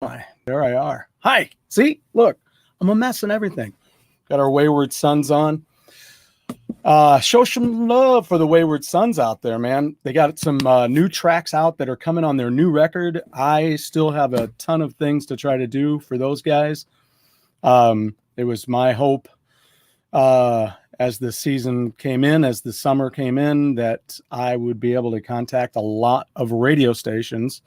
There I are. Hi. See, look, I'm a mess and everything. Got our Wayward Sons on. Show some love for the Wayward Sons out there, man. They got some new tracks out that are coming on their new record. I still have a ton of things to try to do for those guys. It was my hope as the season came in, as the summer came in, that I would be able to contact a lot of radio stations,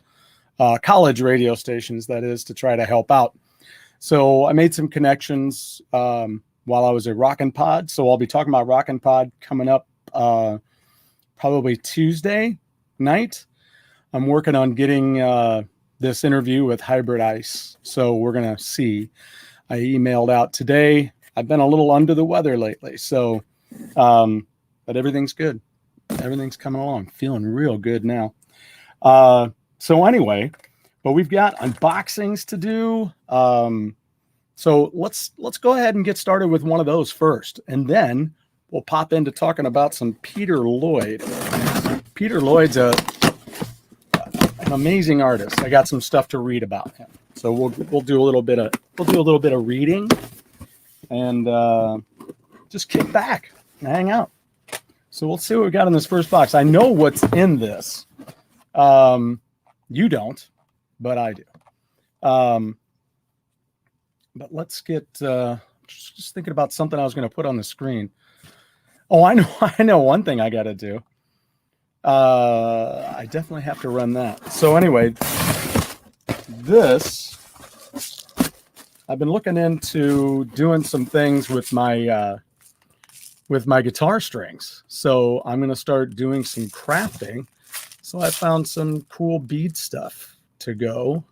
college radio stations, that is, to try to help out. So I made some connections while I was at Rockin' Pod. So I'll be talking about Rockin' Pod coming up probably Tuesday night. I'm working on getting this interview with Hybrid Ice. So we're going to see. I emailed out today. I've been a little under the weather lately. So, but everything's good. Everything's coming along. Feeling real good now. So anyway, but we've got unboxings to do. So let's go ahead and get started with one of those first, and then we'll pop into talking about some Peter Lloyd. Peter Lloyd's an amazing artist. I got some stuff to read about him, so we'll do a little bit of reading, and just kick back and hang out. So we'll see what we got in this first box. I know what's in this. You don't, but I do. But let's get just thinking about something I was going to put on the screen. Oh, I know one thing I got to do. I definitely have to run that. So anyway, this, I've been looking into doing some things with my guitar strings. So I'm going to start doing some crafting. So I found some cool bead stuff to go.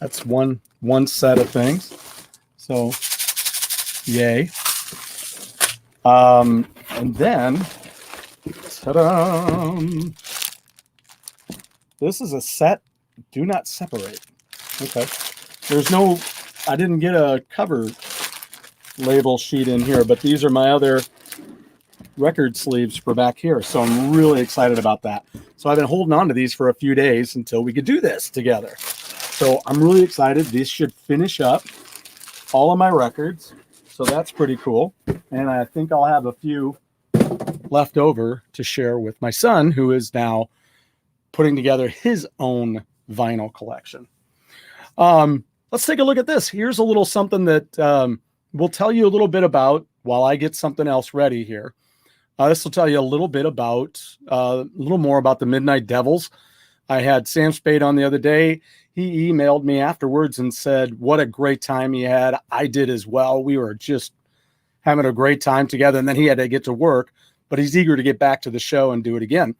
That's one set of things. So, yay. And then, ta-da! This is a set, do not separate. Okay. I didn't get a cover label sheet in here, but these are my other record sleeves for back here. So I'm really excited about that. So I've been holding on to these for a few days until we could do this together. So I'm really excited. This should finish up all of my records. So that's pretty cool. And I think I'll have a few left over to share with my son, who is now putting together his own vinyl collection. Let's take a look at this. Here's a little something that we'll tell you a little bit about while I get something else ready here. This will tell you a little bit about, a little more about the Midnight Devils. I had Sam Spade on the other day. He emailed me afterwards and said what a great time he had. I did as well. We were just having a great time together, and then he had to get to work, but he's eager to get back to the show and do it again.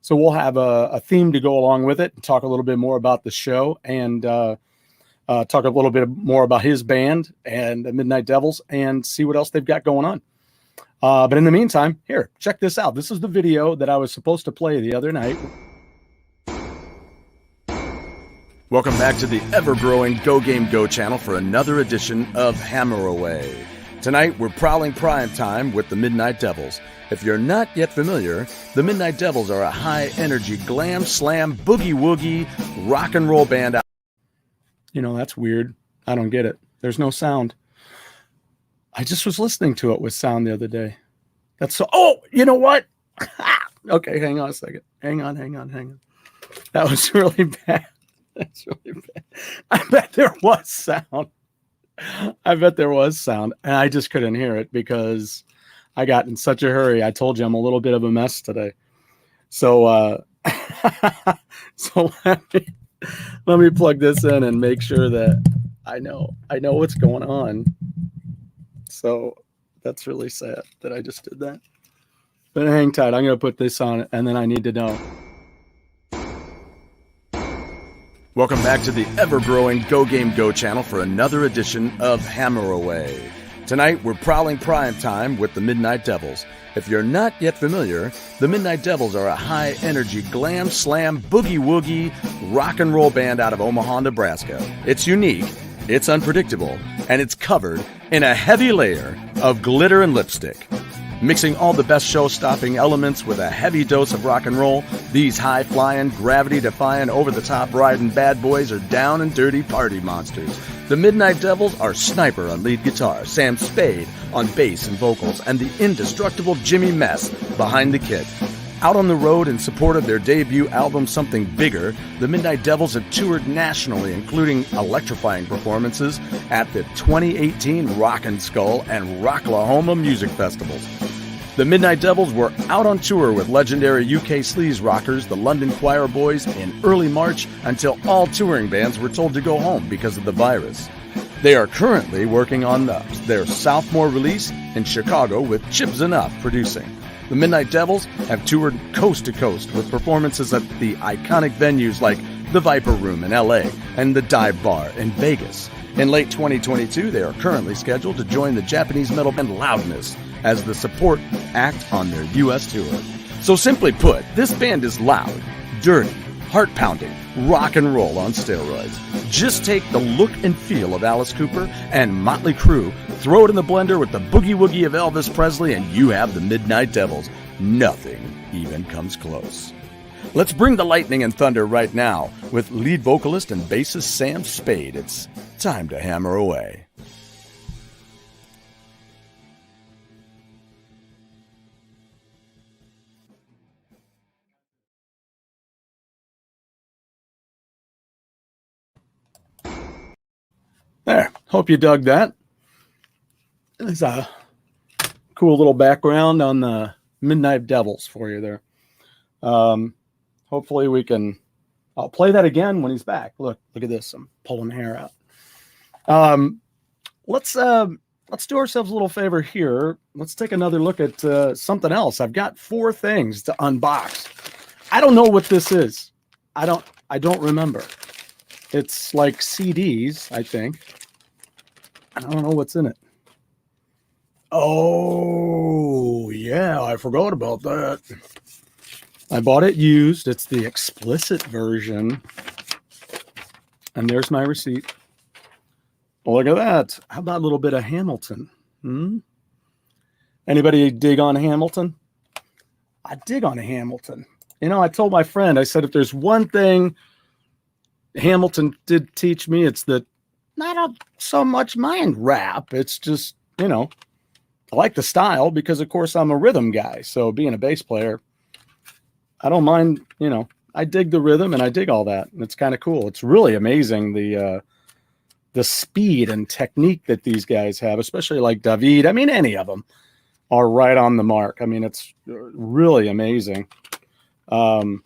So we'll have a theme to go along with it and talk a little bit more about the show, and talk a little bit more about his band and the Midnight Devils, and see what else they've got going on. But in the meantime, here, check this out. This is the video that I was supposed to play the other night. Welcome back to the ever-growing Go Game Go channel for another edition of Hammer Away. Tonight, we're prowling prime time with the Midnight Devils. If you're not yet familiar, the Midnight Devils are a high-energy glam, slam, boogie-woogie rock and roll band. You know, that's weird. I don't get it. There's no sound. I just was listening to it with sound the other day. That's so... Oh, you know what? Okay, hang on a second. Hang on. That was really bad. That's really bad. I bet there was sound. And I just couldn't hear it because I got in such a hurry. I told you I'm a little bit of a mess today. So, so let me plug this in and make sure that I know what's going on. So that's really sad that I just did that. But hang tight. I'm going to put this on, and then I need to know. Welcome back to the ever-growing Go Game Go channel for another edition of Hammer Away. Tonight, we're prowling prime time with the Midnight Devils. If you're not yet familiar, the Midnight Devils are a high-energy glam, slam, boogie-woogie rock and roll band out of Omaha, Nebraska. It's unique, it's unpredictable, and it's covered in a heavy layer of glitter and lipstick. Mixing all the best show-stopping elements with a heavy dose of rock and roll, these high-flying, gravity-defying, over-the-top riding bad boys are down and dirty party monsters. The Midnight Devils are Sniper on lead guitar, Sam Spade on bass and vocals, and the indestructible Jimmy Mess behind the kit. Out on the road in support of their debut album, Something Bigger, the Midnight Devils have toured nationally, including electrifying performances at the 2018 Rockin' Skull and Rocklahoma music festivals. The Midnight Devils were out on tour with legendary UK sleaze rockers, the London Choir Boys, in early March until all touring bands were told to go home because of the virus. They are currently working on their sophomore release in Chicago with Chibs Enough producing. The Midnight Devils have toured coast to coast with performances at the iconic venues like the Viper Room in LA and the Dive Bar in Vegas. In late 2022, they are currently scheduled to join the Japanese metal band Loudness as the support act on their U.S. tour. So simply put, this band is loud, dirty, heart-pounding, rock and roll on steroids. Just take the look and feel of Alice Cooper and Motley Crue, throw it in the blender with the boogie-woogie of Elvis Presley, and you have the Midnight Devils. Nothing even comes close. Let's bring the lightning and thunder right now with lead vocalist and bassist Sam Spade. It's time to hammer away. There, hope you dug that. It's a cool little background on the Midnight Devils for you there. Hopefully I'll play that again when he's back. Look at this. I'm pulling hair out. Let's do ourselves a little favor here. Let's take another look at something else. I've got 4 things to unbox. I don't know what this is. I don't remember. It's like CDs, I think. I don't know what's in it. Oh, yeah, I forgot about that. I bought it used. It's the explicit version. And there's my receipt. Oh, look at that. How about a little bit of Hamilton? Anybody dig on Hamilton? I dig on Hamilton. You know, I told my friend, I said, if there's one thing Hamilton did teach me, it's that not so much mind rap. It's just, you know, I like the style because, of course, I'm a rhythm guy. So being a bass player, I don't mind, you know, I dig the rhythm and I dig all that. And it's kind of cool. It's really amazing the speed and technique that these guys have, especially like David. I mean, any of them are right on the mark. I mean, it's really amazing. But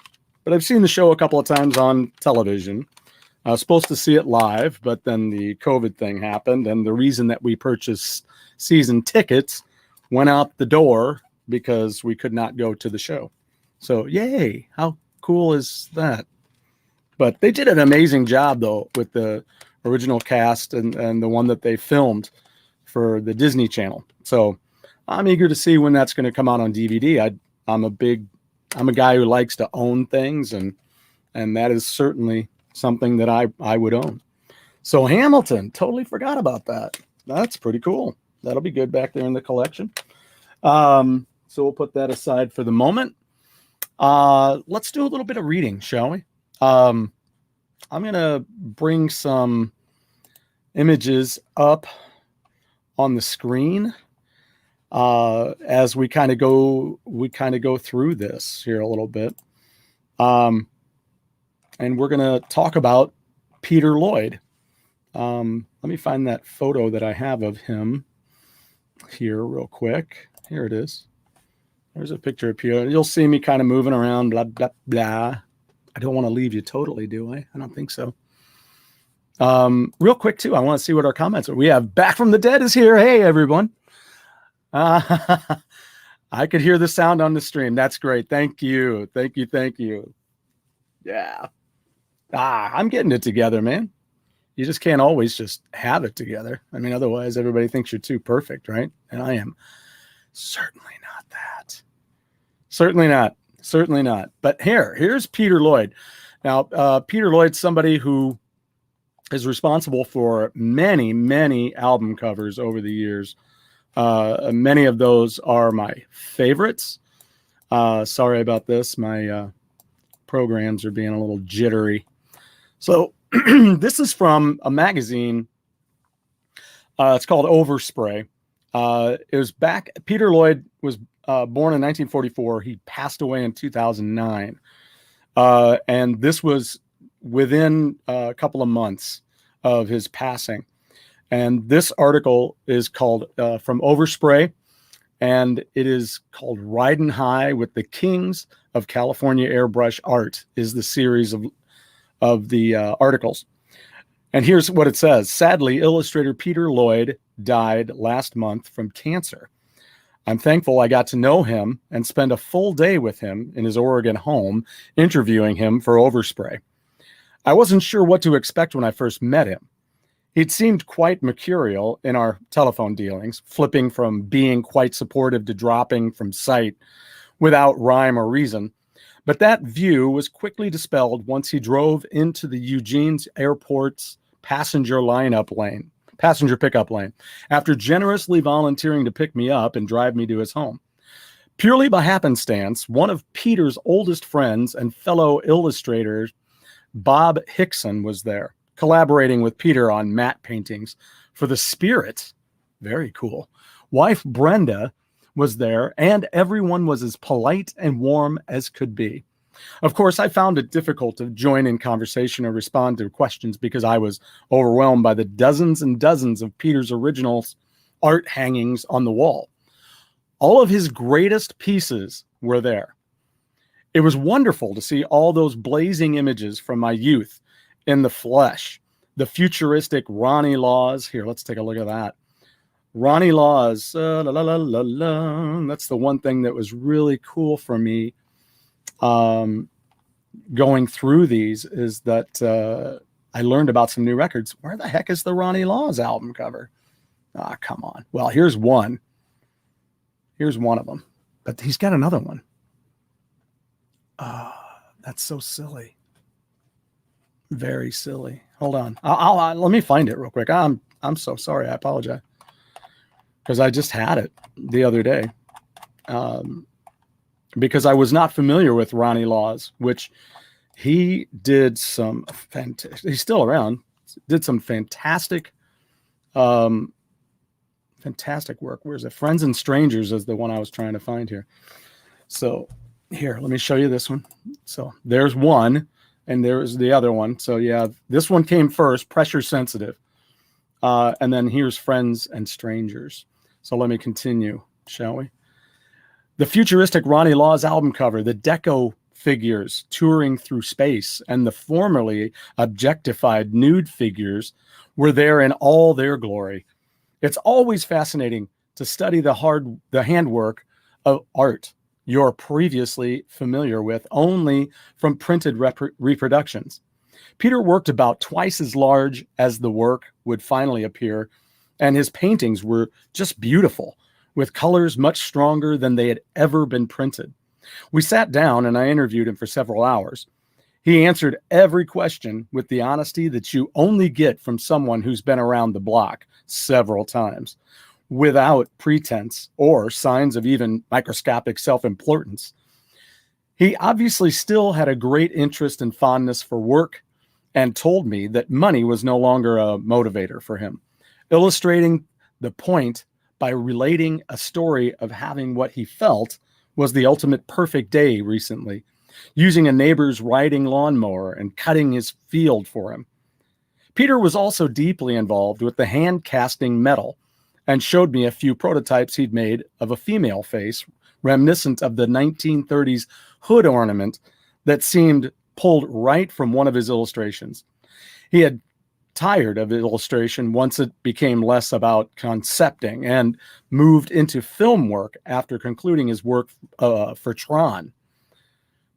I've seen the show a couple of times on television. I was supposed to see it live, but then the COVID thing happened. And the reason that we purchased season tickets went out the door because we could not go to the show. So, yay. How cool is that? But they did an amazing job, though, with the original cast and the one that they filmed for the Disney Channel. So I'm eager to see when that's going to come out on DVD. I'm a guy who likes to own things, and that is certainly something that I would own. So Hamilton, totally forgot about that. That's pretty cool. That'll be good back there in the collection. So we'll put that aside for the moment. Let's do a little bit of reading, shall we? I'm going to bring some images up on the screen as we kind of go through this here a little bit. And we're going to talk about Peter Lloyd. Let me find that photo that I have of him here real quick. Here it is. There's a picture of Peter. You'll see me kind of moving around, blah, blah, blah. I don't want to leave you totally, do I? I don't think so. Real quick, too, I want to see what our comments are. We have Back from the Dead is here. Hey, everyone. I could hear the sound on the stream. That's great. Thank you. Thank you. Thank you. Yeah. I'm getting it together, man. You just can't always just have it together. I mean, otherwise everybody thinks you're too perfect, right? And I am certainly not that. Certainly not. Certainly not. But here's Peter Lloyd. Now, Peter Lloyd's somebody who is responsible for many, many album covers over the years. Many of those are my favorites. Sorry about this. My programs are being a little jittery. So this is from a magazine. It's called Overspray. It was back. Peter Lloyd was born in 1944. He passed away in 2009. And this was within a couple of months of his passing. And this article is called from Overspray, and it is called Riding High with the Kings of California Airbrush Art is the series of the articles. And here's what it says. Sadly, illustrator Peter Lloyd died last month from cancer. I'm thankful I got to know him and spend a full day with him in his Oregon home, interviewing him for Overspray. I wasn't sure what to expect when I first met him. He'd seemed quite mercurial in our telephone dealings, flipping from being quite supportive to dropping from sight without rhyme or reason. But that view was quickly dispelled once he drove into the Eugene's Airport's passenger pickup lane, after generously volunteering to pick me up and drive me to his home. Purely by happenstance, one of Peter's oldest friends and fellow illustrators, Bob Hickson, was there, collaborating with Peter on matte paintings for the Spirit. Very cool. Wife Brenda was there, and everyone was as polite and warm as could be. Of course, I found it difficult to join in conversation or respond to questions because I was overwhelmed by the dozens and dozens of Peter's original art hangings on the wall. All of his greatest pieces were there. It was wonderful to see all those blazing images from my youth in the flesh. The futuristic Ronnie Laws. Here, let's take a look at that. Ronnie Laws. That's the one thing that was really cool for me going through these, is that I learned about some new records. Where the heck is the Ronnie Laws album cover? Ah, come on. Well, here's one. Here's one of them. But he's got another one. That's so silly. Very silly. Hold on. I'll let me find it real quick. I'm so sorry. I apologize. Because I just had it the other day. Because I was not familiar with Ronnie Laws, which he did some he's still around, did some fantastic work. Where's it? Friends and Strangers is the one I was trying to find here. So here, let me show you this one. So there's one, and there's the other one. So yeah, this one came first, Pressure Sensitive. And then here's Friends and Strangers. So let me continue, shall we? The futuristic Ronnie Laws album cover, the deco figures touring through space, and the formerly objectified nude figures were there in all their glory. It's always fascinating to study the handwork of art you're previously familiar with only from printed reproductions. Peter worked about twice as large as the work would finally appear, and his paintings were just beautiful, with colors much stronger than they had ever been printed. We sat down and I interviewed him for several hours. He answered every question with the honesty that you only get from someone who's been around the block several times, without pretense or signs of even microscopic self-importance. He obviously still had a great interest and fondness for work, and told me that money was no longer a motivator for him, illustrating the point by relating a story of having what he felt was the ultimate perfect day recently, using a neighbor's riding lawnmower and cutting his field for him. Peter was also deeply involved with the hand casting metal and showed me a few prototypes he'd made of a female face reminiscent of the 1930s hood ornament that seemed pulled right from one of his illustrations. He had tired of illustration once it became less about concepting and moved into film work after concluding his work for Tron,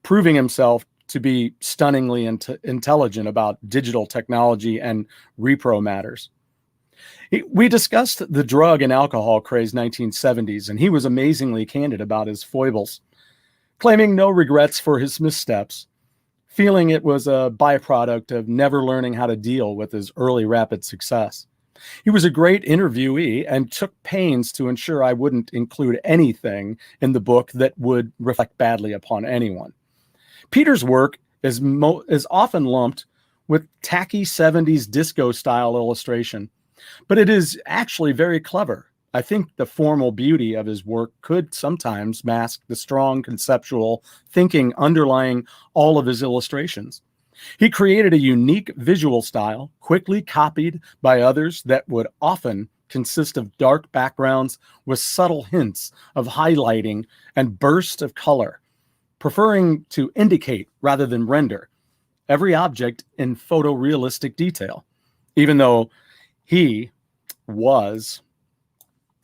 proving himself to be stunningly intelligent about digital technology and repro matters. We discussed the drug and alcohol craze 1970s, and he was amazingly candid about his foibles, claiming no regrets for his missteps, feeling it was a byproduct of never learning how to deal with his early rapid success. He was a great interviewee and took pains to ensure I wouldn't include anything in the book that would reflect badly upon anyone. Peter's work is often lumped with tacky 70s disco-style illustration, but it is actually very clever. I think the formal beauty of his work could sometimes mask the strong conceptual thinking underlying all of his illustrations. He created a unique visual style, quickly copied by others, that would often consist of dark backgrounds with subtle hints of highlighting and bursts of color, preferring to indicate rather than render every object in photorealistic detail, even though he was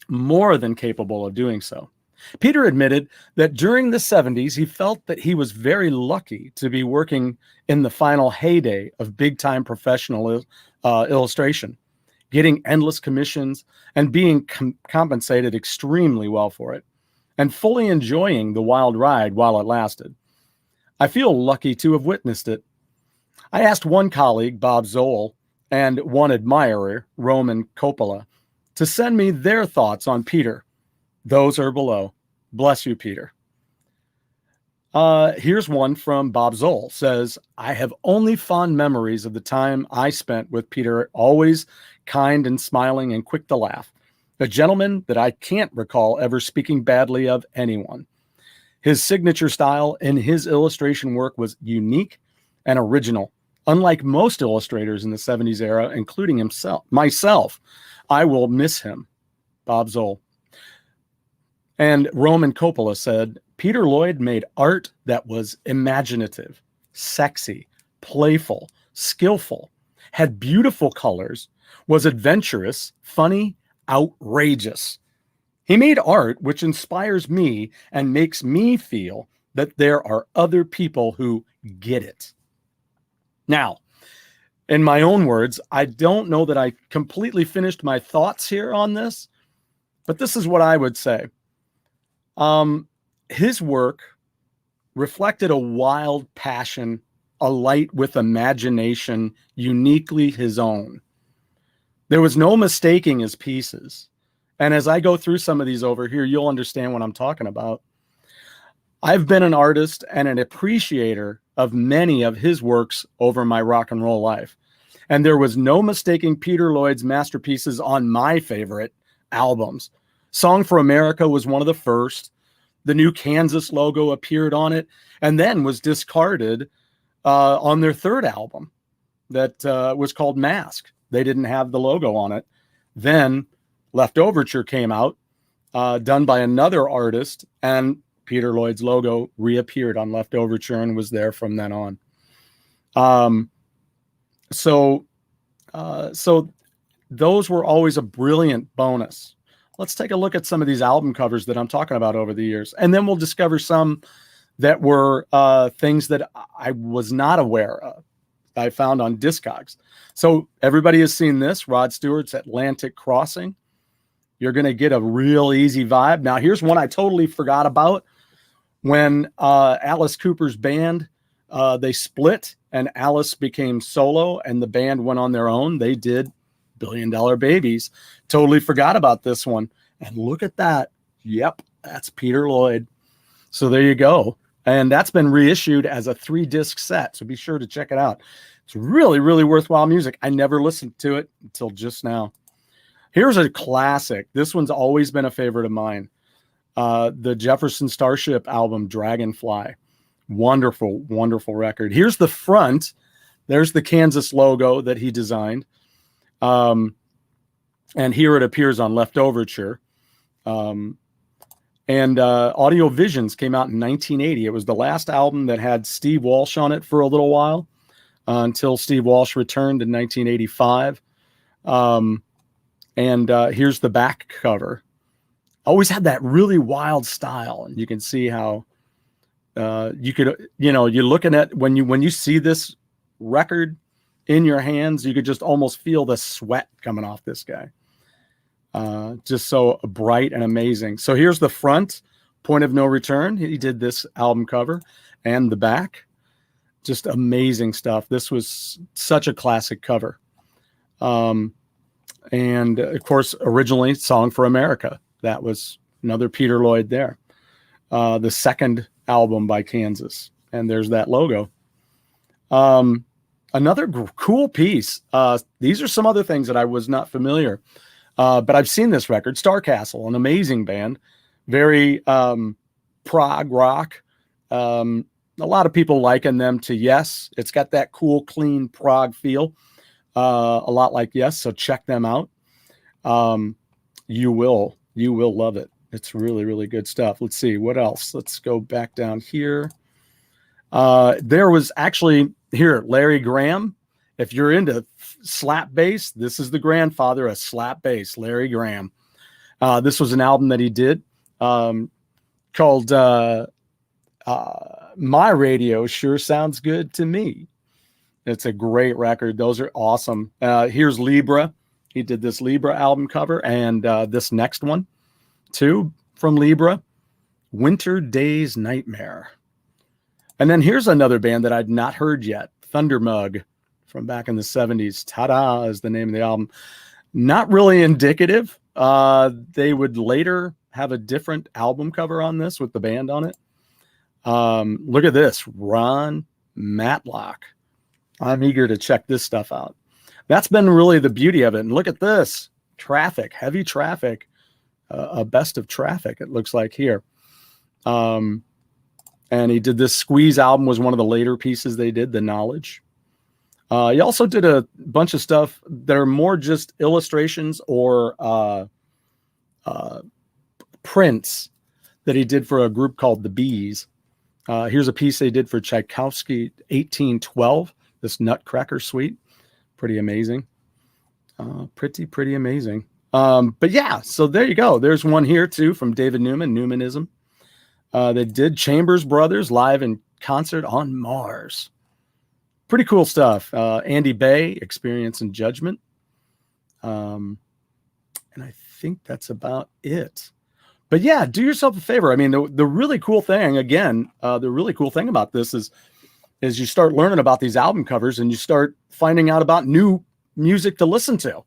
more than capable of doing so. Peter admitted that during the 70s, he felt that he was very lucky to be working in the final heyday of big-time professional illustration, getting endless commissions and being compensated extremely well for it, and fully enjoying the wild ride while it lasted. I feel lucky to have witnessed it. I asked one colleague, Bob Zoll, and one admirer, Roman Coppola, to send me their thoughts on Peter. Those are below. Bless you, Peter. Here's one from Bob Zoll. Says, I have only fond memories of the time I spent with Peter, always kind and smiling and quick to laugh. A gentleman that I can't recall ever speaking badly of anyone. His signature style in his illustration work was unique and original. Unlike most illustrators in the 70s era, including myself, I will miss him. Bob Zoll. And Roman Coppola said, Peter Lloyd made art that was imaginative, sexy, playful, skillful, had beautiful colors, was adventurous, funny, outrageous. He made art which inspires me and makes me feel that there are other people who get it. Now, in my own words, I don't know that I completely finished my thoughts here on this, but this is what I would say. His work reflected a wild passion, a light with imagination, uniquely his own. There was no mistaking his pieces. And as I go through some of these over here, you'll understand what I'm talking about. I've been an artist and an appreciator of many of his works over my rock and roll life. And there was no mistaking Peter Lloyd's masterpieces on my favorite albums. Song for America was one of the first. The new Kansas logo appeared on it and then was discarded on their third album that was called Mask. They didn't have the logo on it. Then Left Overture came out, done by another artist, and Peter Lloyd's logo reappeared on Left Overture and was there from then on. So those were always a brilliant bonus. Let's take a look at some of these album covers that I'm talking about over the years. And then we'll discover some that were things that I was not aware of. I found on Discogs. So everybody has seen this, Rod Stewart's Atlantic Crossing. You're going to get a real easy vibe. Now, here's one I totally forgot about. When Alice Cooper's band, they split and Alice became solo and the band went on their own. They did $1 Billion Babies. Totally forgot about this one. And look at that. Yep, that's Peter Lloyd. So there you go. And that's been reissued as a 3-disc set. So be sure to check it out. It's really, really worthwhile music. I never listened to it until just now. Here's a classic. This one's always been a favorite of mine. The Jefferson Starship album, Dragonfly. Wonderful, wonderful record. Here's the front. There's the Kansas logo that he designed. And here it appears on Left Overture. And Audio Visions came out in 1980. It was the last album that had Steve Walsh on it for a little while until Steve Walsh returned in 1985. Here's the back cover. Always had that really wild style. And you can see how you could, you're looking at when you see this record in your hands, you could just almost feel the sweat coming off this guy. Just so bright and amazing. So here's the front, Point of No Return. He did this album cover, and the back, just amazing stuff. This was such a classic cover. And of course, originally Song for America. That was another Peter Lloyd there. The second album by Kansas. And there's that logo. Another cool piece. These are some other things that I was not familiar. But I've seen this record, Starcastle, an amazing band. Very prog rock. A lot of people liken them to Yes. It's got that cool, clean prog feel. A lot like Yes, so check them out. You will love it. It's really, really good stuff. Let's see what else. Let's go back down here. There was actually here Larry Graham. If you're into slap bass, this is the grandfather of slap bass, Larry Graham. This was an album that he did called My Radio Sure Sounds Good to Me. It's a great record. Those are awesome. Here's Libra. He did this Libra album cover and this next one too from Libra, Winter Days Nightmare. And then here's another band that I'd not heard yet, Thundermug from back in the 70s. Ta-da is the name of the album. Not really indicative. They would later have a different album cover on this with the band on it. Look at this, Ron Matlock. I'm eager to check this stuff out. That's been really the beauty of it. And look at this, Traffic, Heavy Traffic, a best of Traffic, it looks like here. And he did this Squeeze album, was one of the later pieces they did, The Knowledge. He also did a bunch of stuff that are more just illustrations or prints that he did for a group called The Bees. Here's a piece they did for Tchaikovsky, 1812, this Nutcracker Suite. Pretty amazing. Pretty amazing. But yeah, so there you go. There's one here too from David Newman, Newmanism. They did Chambers Brothers live in concert on Mars. Pretty cool stuff. Andy Bay, Experience and Judgment. And I think that's about it. But yeah, do yourself a favor. I mean, the really cool thing, again, the really cool thing about this is you start learning about these album covers and you start finding out about new music to listen to.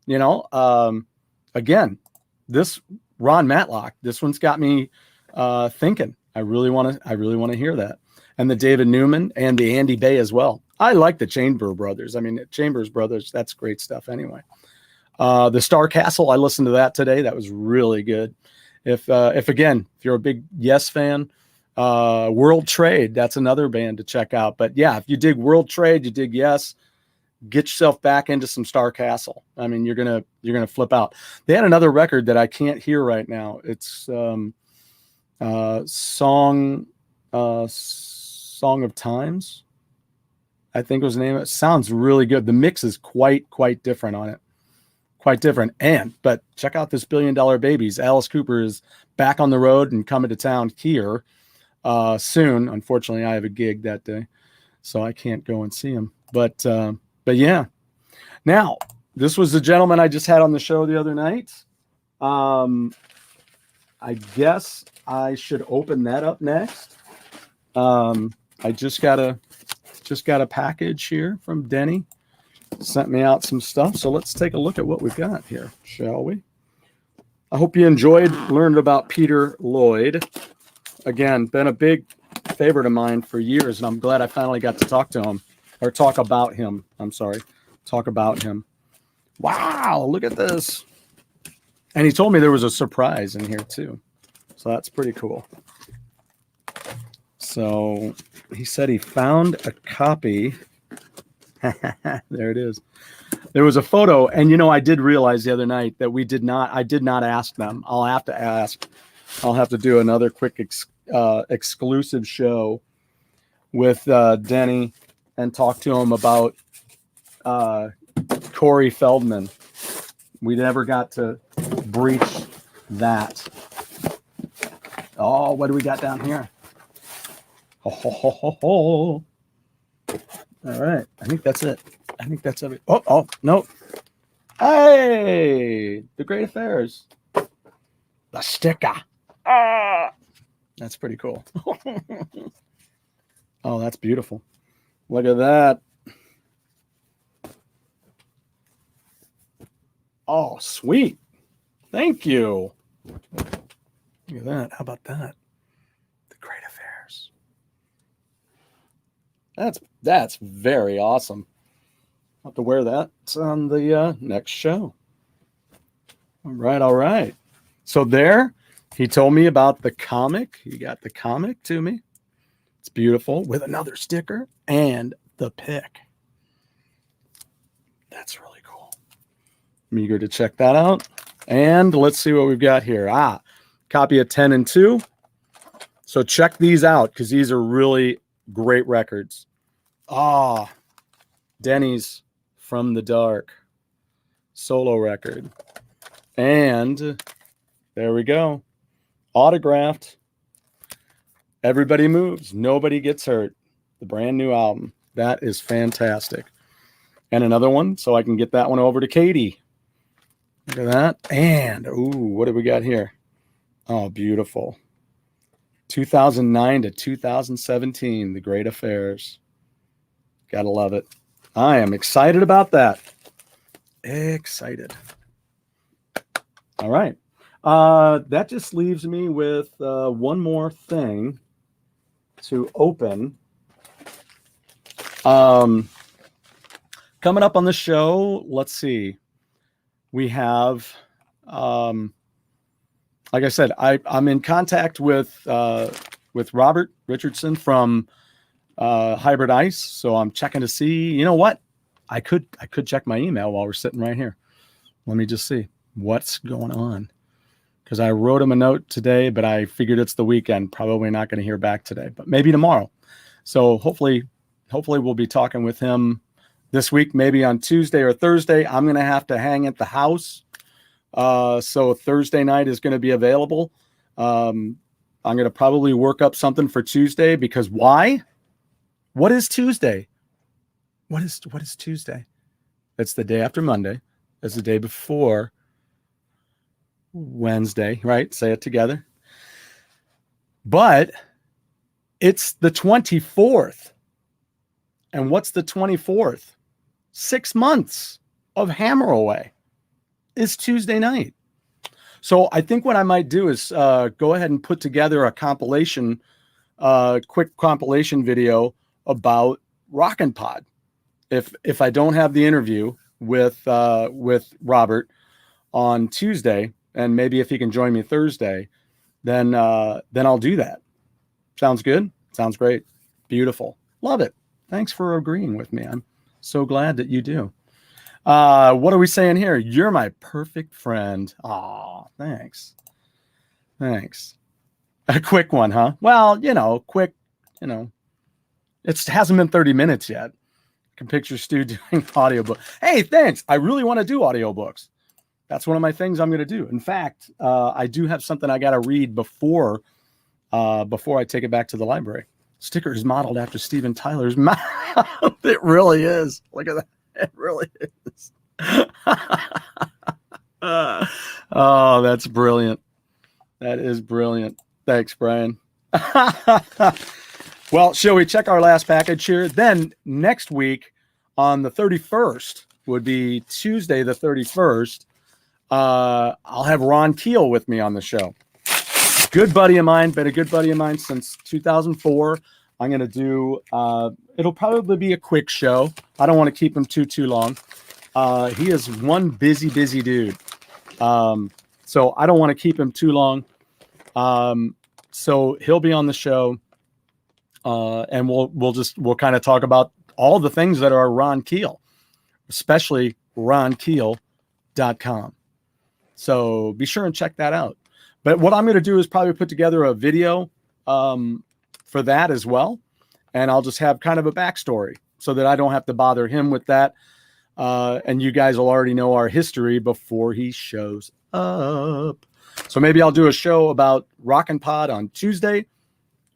You know, again, this Ron Matlock, this one's got me thinking. I really want to hear that. And the David Newman and the Andy Bay as well. I like the Chambers Brothers. I mean, Chambers Brothers, that's great stuff anyway. The Starcastle, I listened to that today. That was really good. If you're a big Yes fan, World Trade, that's another band to check out. But yeah, if you dig World Trade, you dig Yes, get yourself back into some Starcastle. I mean, you're gonna flip out. They had another record that I can't hear right now. It's Song of Times, I think was the name of it. Sounds really good. The mix is quite different on it. Quite different. But check out this $1 Billion Babies. Alice Cooper is back on the road and coming to town here soon. Unfortunately, I have a gig that day, so I can't go and see him. But yeah. Now, this was the gentleman I just had on the show the other night. I guess I should open that up next. I just got a package here from Denny. Sent me out some stuff, so let's take a look at what we've got here, shall we? I hope you enjoyed learning about Peter Lloyd. Again, been a big favorite of mine for years, and I'm glad I finally got to talk about him. Talk about him. Wow, look at this. And he told me there was a surprise in here too, so that's pretty cool. So he said he found a copy. There it is. There was a photo, and I did realize the other night that I did not ask them. I'll have to ask. I'll have to do another quick exclusive show with Denny and talk to him about Corey Feldman. We never got to breach that. Oh, what do we got down here? All right. I think that's it. I think that's everything. Oh, no. Hey, The Great Affairs. The sticker. That's pretty cool. Oh, that's beautiful. Look at that. Oh, sweet. Thank you. Look at that. How about that? The Great Affairs. That's very awesome. I'll have to wear that on the next show. All right, all right. So there, he told me about the comic. He got the comic to me. It's beautiful with another sticker and the pick. That's really cool. I'm eager to check that out. And let's see what we've got here. Copy of 10 and 2. So check these out because these are really great records. Denny's From the Dark solo record. And there we go. Autographed. Everybody Moves. Nobody Gets Hurt. The brand new album. That is fantastic. And another one, so I can get that one over to Katie. Look at that. And, what do we got here? Oh, beautiful. 2009 to 2017, The Great Affairs. Gotta love it. I am excited about that. Excited. All right. That just leaves me with one more thing to open. Coming up on the show, let's see. We have, like I said, I'm in contact with Robert Richardson from Hybrid Ice, so I'm checking to see. You know what? I could check my email while we're sitting right here. Let me just see what's going on, because I wrote him a note today, but I figured it's the weekend. Probably not going to hear back today, but maybe tomorrow. So hopefully we'll be talking with him this week, maybe on Tuesday or Thursday. I'm going to have to hang at the house. So Thursday night is going to be available. I'm going to probably work up something for Tuesday, because why? What is Tuesday? What is Tuesday? It's the day after Monday. It's the day before Wednesday, right? Say it together. But it's the 24th. And what's the 24th? 6 months of Hammer Away is Tuesday night. So I think what I might do is go ahead and put together a compilation, quick compilation video about Rockin' Pod. If I don't have the interview with Robert on Tuesday, and maybe if he can join me Thursday, then I'll do that. Sounds good? Sounds great. Beautiful. Love it. Thanks for agreeing with me. I'm so glad that you do. What are we saying here? You're my perfect friend. Aw, thanks. Thanks. A quick one, huh? Well, quick, it hasn't been 30 minutes yet. I can picture Stu doing audiobook. Hey, thanks. I really want to do audiobooks. That's one of my things I'm going to do. In fact, I do have something I got to read before I take it back to the library. Sticker is modeled after Steven Tyler's mouth. It really is. Look at that. It really is. Oh, that's brilliant. That is brilliant. Thanks, Brian. Well, shall we check our last package here? Then next week on the 31st would be Tuesday the 31st. I'll have Ron Keel with me on the show. Good buddy of mine, been a good buddy of mine since 2004. I'm going to do, it'll probably be a quick show. I don't want to keep him too long. He is one busy dude. So I don't want to keep him too long. So he'll be on the show. And we'll kind of talk about all the things that are Ron Keel, especially ronkeel.com. So be sure and check that out. But what I'm going to do is probably put together a video for that as well. And I'll just have kind of a backstory so that I don't have to bother him with that. And you guys will already know our history before he shows up. So maybe I'll do a show about Rockin' Pod on Tuesday,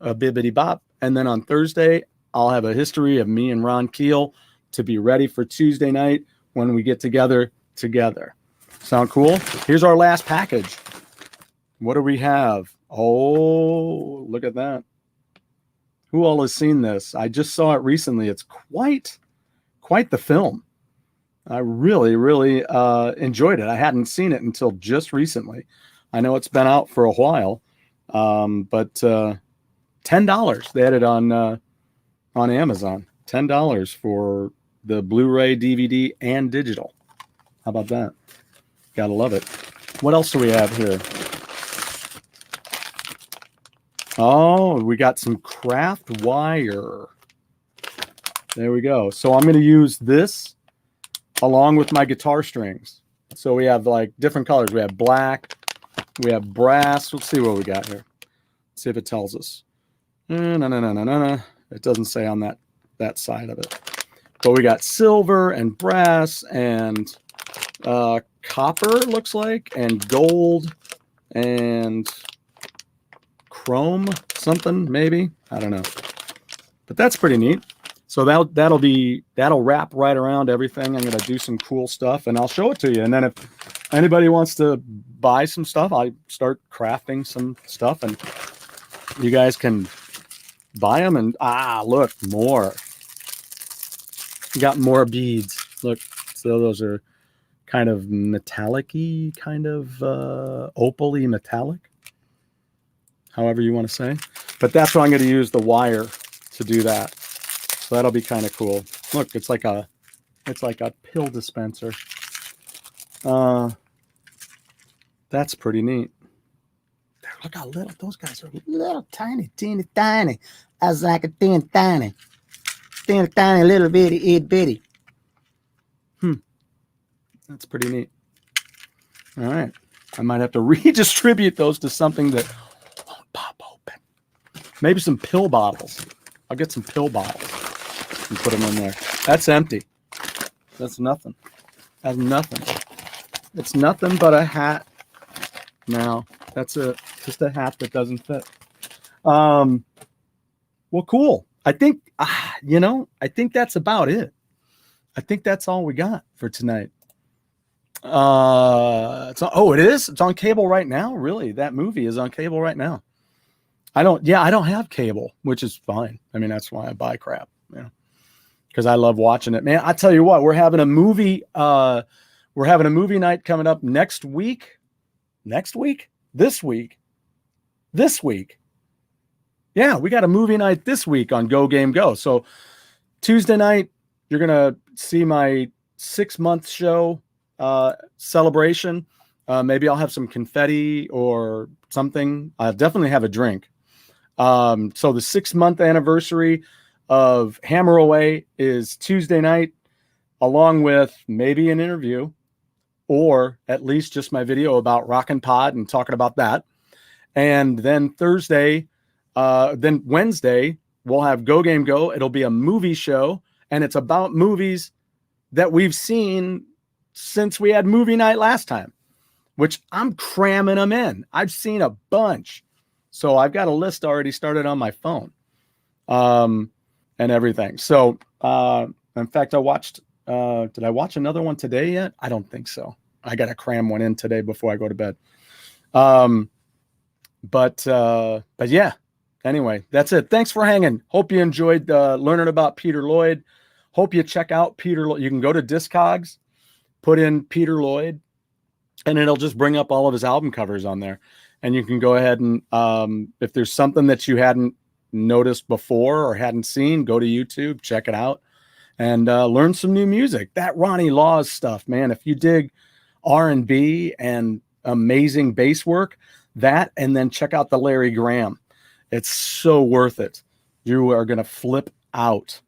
a bibbity bop. And then on Thursday, I'll have a history of me and Ron Keel to be ready for Tuesday night when we get together. Sound cool? Here's our last package. What do we have? Oh, look at that. Who all has seen this? I just saw it recently. It's quite the film. I really, really enjoyed it. I hadn't seen it until just recently. I know it's been out for a while, but $10 they had it on Amazon. $10 for the Blu-ray, DVD, and digital. How about that? Gotta love it. What else do we have here? Oh, we got some craft wire. There we go. So I'm going to use this along with my guitar strings. So we have like different colors. We have black, we have brass. Let's see what we got here. Let's see if it tells us. No. It doesn't say on that side of it. But we got silver and brass and copper, it looks like, and gold and chrome something, maybe. I don't know. But that's pretty neat. So that'll wrap right around everything. I'm going to do some cool stuff and I'll show it to you. And then if anybody wants to buy some stuff, I start crafting some stuff and you guys can buy them. And look, more. You got more beads. Look, so those are kind of metallic-y, kind of opal-y metallic, however you want to say. But that's what I'm going to use the wire to do that. So that'll be kind of cool. Look, it's like a pill dispenser. That's pretty neat. Look how little those guys are. Little tiny, teeny tiny. I was like a teeny tiny, little bitty, itty bitty. That's pretty neat. All right, I might have to redistribute those to something that won't pop open. Maybe some pill bottles. I'll get some pill bottles and put them in there. That's empty. That's nothing. That's nothing. It's nothing but a hat. Now that's just a hat that doesn't fit. Well, cool. I think I think that's about it. I think that's all we got for tonight. It is. It's on cable right now. Really, that movie is on cable right now. I don't have cable, which is fine. I mean, that's why I buy crap, because I love watching it, man. I tell you what, we're having a movie night coming up next week. This week. Yeah, we got a movie night this week on Go Game Go. So Tuesday night, you're going to see my 6-month show celebration. Maybe I'll have some confetti or something. I'll definitely have a drink. So the 6-month anniversary of Hammer Away is Tuesday night, along with maybe an interview or at least just my video about Rockin' Pod and talking about that. And then Wednesday, we'll have Go Game Go. It'll be a movie show, and it's about movies that we've seen since we had movie night last time, which I'm cramming them in. I've seen a bunch. So I've got a list already started on my phone and everything. So in fact, I watched, did I watch another one today yet? I don't think so. I got to cram one in today before I go to bed. But yeah, anyway, that's it. Thanks for hanging. Hope you enjoyed learning about Peter Lloyd. Hope you check out Peter Lloyd. You can go to Discogs, put in Peter Lloyd, and it'll just bring up all of his album covers on there. And you can go ahead and if there's something that you hadn't noticed before or hadn't seen, go to YouTube, check it out, and learn some new music. That Ronnie Laws stuff, man. If you dig R&B and amazing bass work, that, and then check out the Larry Graham. It's so worth it. You are going to flip out.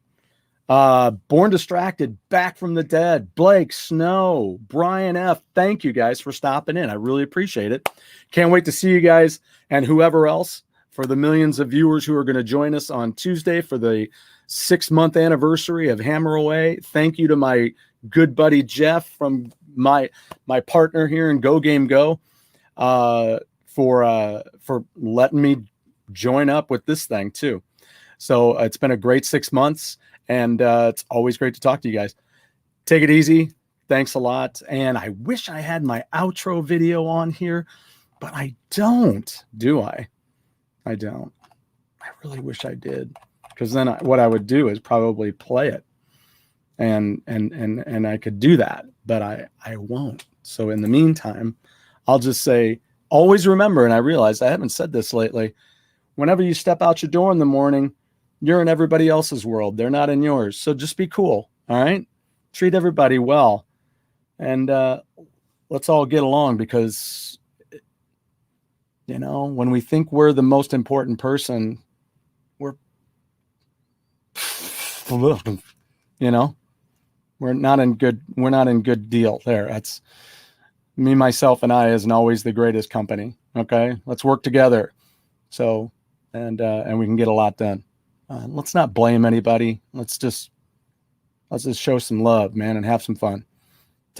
Born Distracted, Back from the Dead, Blake, Snow, Brian F. Thank you guys for stopping in. I really appreciate it. Can't wait to see you guys and whoever else, for the millions of viewers who are going to join us on Tuesday for the 6-month anniversary of Hammer Away. Thank you to my good buddy Jeff, from my partner here in Go Game Go, for letting me join up with this thing too. So it's been a great 6 months, and it's always great to talk to you guys. Take it easy. Thanks a lot. And I wish I had my outro video on here, but I don't, do I? I don't. I really wish I did, because then what I would do is probably play it and I could do that, but I won't. So in the meantime, I'll just say, always remember, and I realize I haven't said this lately, whenever you step out your door in the morning, you're in everybody else's world. They're not in yours. So just be cool. All right. Treat everybody well. And let's all get along, because, you know, when we think we're the most important person, we're, you know, we're not in good deal there. That's me, myself, and I isn't always the greatest company. Okay. Let's work together. So, and we can get a lot done. Let's not blame anybody. Let's just show some love, man, and have some fun.